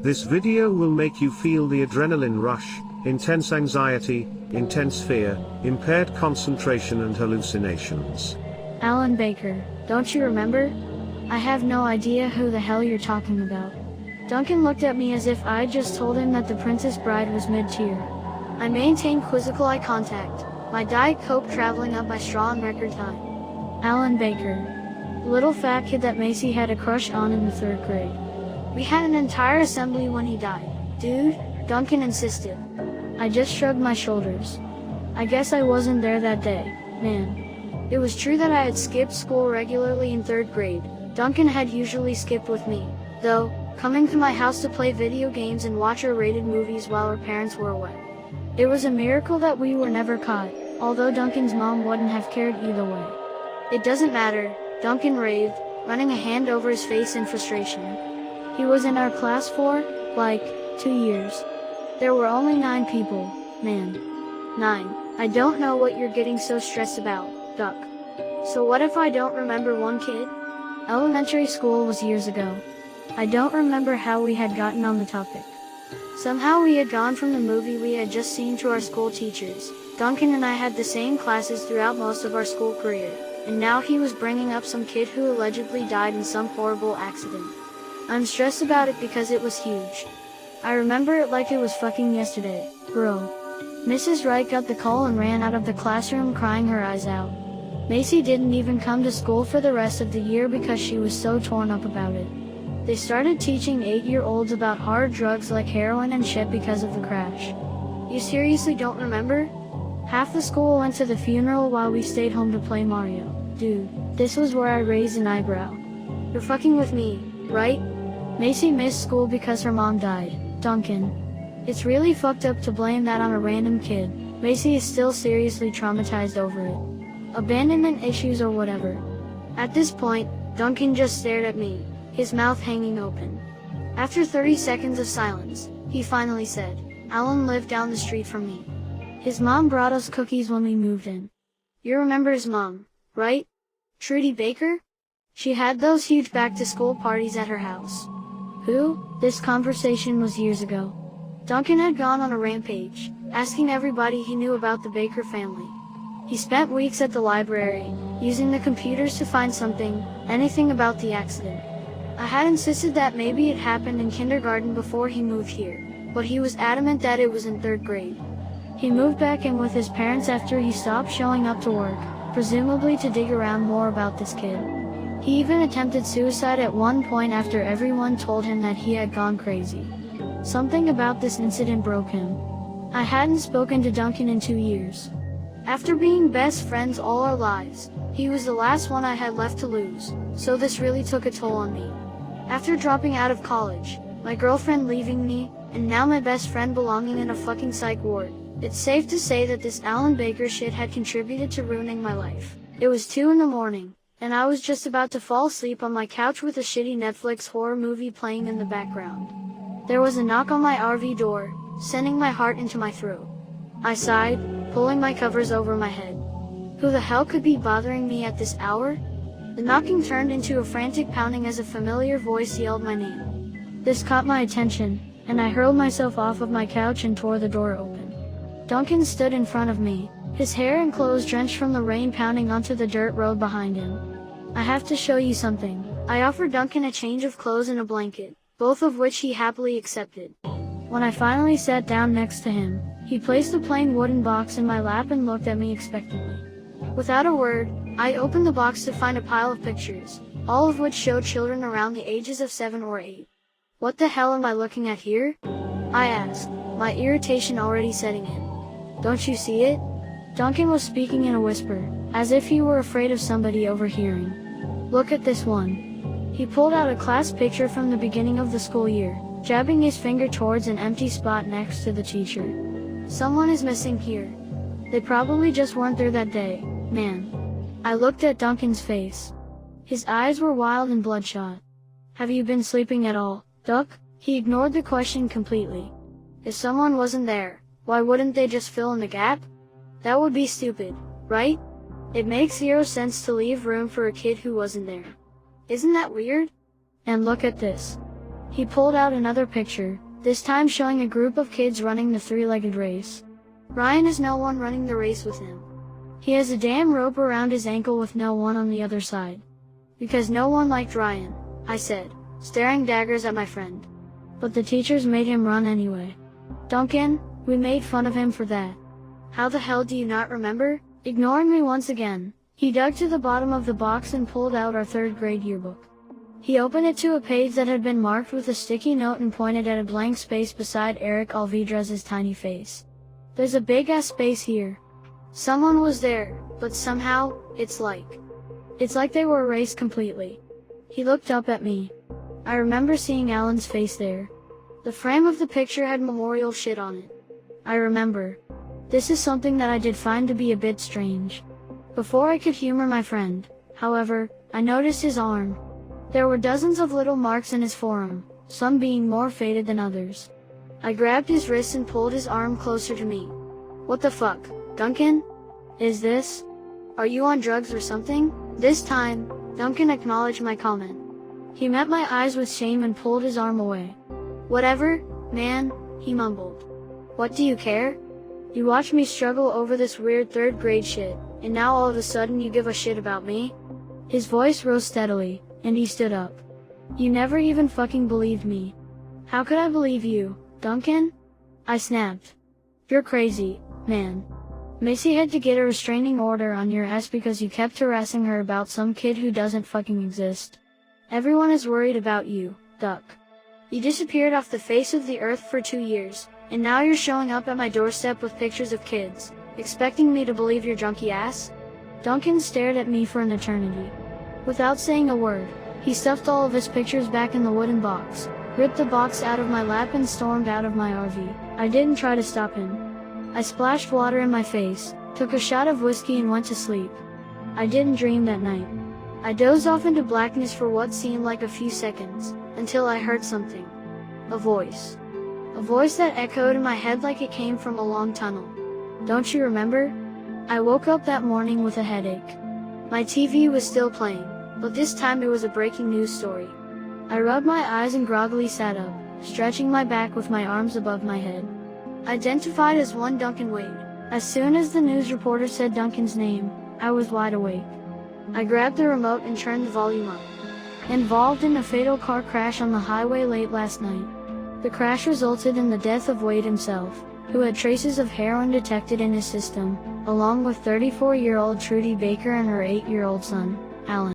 This video will make you feel the adrenaline rush, intense anxiety, intense fear, impaired concentration and hallucinations. Alan Baker, don't you remember? I have no idea who the hell you're talking about. Duncan looked at me as if I'd just told him that The Princess Bride was mid-tier. I maintained quizzical eye contact, my Diet Coke traveling up my straw in record time. Alan Baker. The little fat kid that Macy had a crush on in the 3rd grade. We had an entire assembly when he died. Dude, Duncan insisted. I just shrugged my shoulders. I guess I wasn't there that day, man. It was true that I had skipped school regularly in 3rd grade. Duncan had usually skipped with me, though, coming to my house to play video games and watch R-rated movies while our parents were away. It was a miracle that we were never caught, although Duncan's mom wouldn't have cared either way. It doesn't matter, Duncan raved, running a hand over his face in frustration. He was in our class for, 2 years. There were only 9 people, man. 9. I don't know what you're getting so stressed about, Duck. So what if I don't remember one kid? Elementary school was years ago. I don't remember how we had gotten on the topic. Somehow we had gone from the movie we had just seen to our school teachers. Duncan and I had the same classes throughout most of our school career, and now he was bringing up some kid who allegedly died in some horrible accident. I'm stressed about it because it was huge. I remember it like it was fucking yesterday, bro. Mrs. Wright got the call and ran out of the classroom crying her eyes out. Macy didn't even come to school for the rest of the year because she was so torn up about it. They started teaching 8-year-olds about hard drugs like heroin and shit because of the crash. You seriously don't remember? Half the school went to the funeral while we stayed home to play Mario. Dude, this was where I raised an eyebrow. You're fucking with me, right? Macy missed school because her mom died. Duncan. It's really fucked up to blame that on a random kid. Macy is still seriously traumatized over it. Abandonment issues or whatever. At this point, Duncan just stared at me, his mouth hanging open. After 30 seconds of silence, he finally said, Alan lived down the street from me. His mom brought us cookies when we moved in. You remember his mom, right? Trudy Baker? She had those huge back-to-school parties at her house. Who? This conversation was years ago. Duncan had gone on a rampage, asking everybody he knew about the Baker family. He spent weeks at the library, using the computers to find anything about the accident. I had insisted that maybe it happened in kindergarten before he moved here, but he was adamant that it was in 3rd grade. He moved back in with his parents after he stopped showing up to work, presumably to dig around more about this kid. He even attempted suicide at one point after everyone told him that he had gone crazy. Something about this incident broke him. I hadn't spoken to Duncan in 2 years. After being best friends all our lives, he was the last one I had left to lose, so this really took a toll on me. After dropping out of college, my girlfriend leaving me, and now my best friend belonging in a fucking psych ward, it's safe to say that this Alan Baker shit had contributed to ruining my life. It was 2 in the morning, and I was just about to fall asleep on my couch with a shitty Netflix horror movie playing in the background. There was a knock on my RV door, sending my heart into my throat. I sighed, pulling my covers over my head. Who the hell could be bothering me at this hour? The knocking turned into a frantic pounding as a familiar voice yelled my name. This caught my attention, and I hurled myself off of my couch and tore the door open. Duncan stood in front of me, his hair and clothes drenched from the rain pounding onto the dirt road behind him. I have to show you something. I offered Duncan a change of clothes and a blanket, both of which he happily accepted. When I finally sat down next to him, he placed a plain wooden box in my lap and looked at me expectantly. Without a word, I opened the box to find a pile of pictures, all of which showed children around the ages of 7 or 8. What the hell am I looking at here? I asked, my irritation already setting in. Don't you see it? Duncan was speaking in a whisper, as if he were afraid of somebody overhearing. Look at this one. He pulled out a class picture from the beginning of the school year, jabbing his finger towards an empty spot next to the teacher. Someone is missing here. They probably just weren't there that day, man. I looked at Duncan's face. His eyes were wild and bloodshot. Have you been sleeping at all, Duck? He ignored the question completely. If someone wasn't there, why wouldn't they just fill in the gap? That would be stupid, right? It makes 0 sense to leave room for a kid who wasn't there. Isn't that weird? And look at this. He pulled out another picture, this time showing a group of kids running the three-legged race. Ryan is no one running the race with him. He has a damn rope around his ankle with no one on the other side. Because no one liked Ryan, I said, staring daggers at my friend. But the teachers made him run anyway. Duncan, we made fun of him for that. How the hell do you not remember? Ignoring me once again, he dug to the bottom of the box and pulled out our third grade yearbook. He opened it to a page that had been marked with a sticky note and pointed at a blank space beside Eric Alvidrez's tiny face. There's a big-ass space here. Someone was there, but somehow, it's like they were erased completely. He looked up at me. I remember seeing Alan's face there. The frame of the picture had memorial shit on it. I remember. This is something that I did find to be a bit strange. Before I could humor my friend, however, I noticed his arm. There were dozens of little marks in his forearm, some being more faded than others. I grabbed his wrist and pulled his arm closer to me. What the fuck, Duncan? Is this? Are you on drugs or something? This time, Duncan acknowledged my comment. He met my eyes with shame and pulled his arm away. Whatever, man, he mumbled. What do you care? You watched me struggle over this weird third grade shit, and now all of a sudden you give a shit about me? His voice rose steadily, and he stood up. You never even fucking believed me. How could I believe you, Duncan? I snapped. You're crazy, man. Macy had to get a restraining order on your ass because you kept harassing her about some kid who doesn't fucking exist. Everyone is worried about you, Duck. You disappeared off the face of the earth for 2 years, and now you're showing up at my doorstep with pictures of kids, expecting me to believe your junkie ass? Duncan stared at me for an eternity. Without saying a word, he stuffed all of his pictures back in the wooden box, ripped the box out of my lap and stormed out of my RV. I didn't try to stop him. I splashed water in my face, took a shot of whiskey and went to sleep. I didn't dream that night. I dozed off into blackness for what seemed like a few seconds, until I heard something. A voice. A voice that echoed in my head like it came from a long tunnel. Don't you remember? I woke up that morning with a headache. My TV was still playing, but this time it was a breaking news story. I rubbed my eyes and groggily sat up, stretching my back with my arms above my head. Identified as one Duncan Wade. As soon as the news reporter said Duncan's name, I was wide awake. I grabbed the remote and turned the volume up. Involved in a fatal car crash on the highway late last night. The crash resulted in the death of Wade himself, who had traces of heroin detected in his system, along with 34-year-old Trudy Baker and her 8-year-old son, Alan.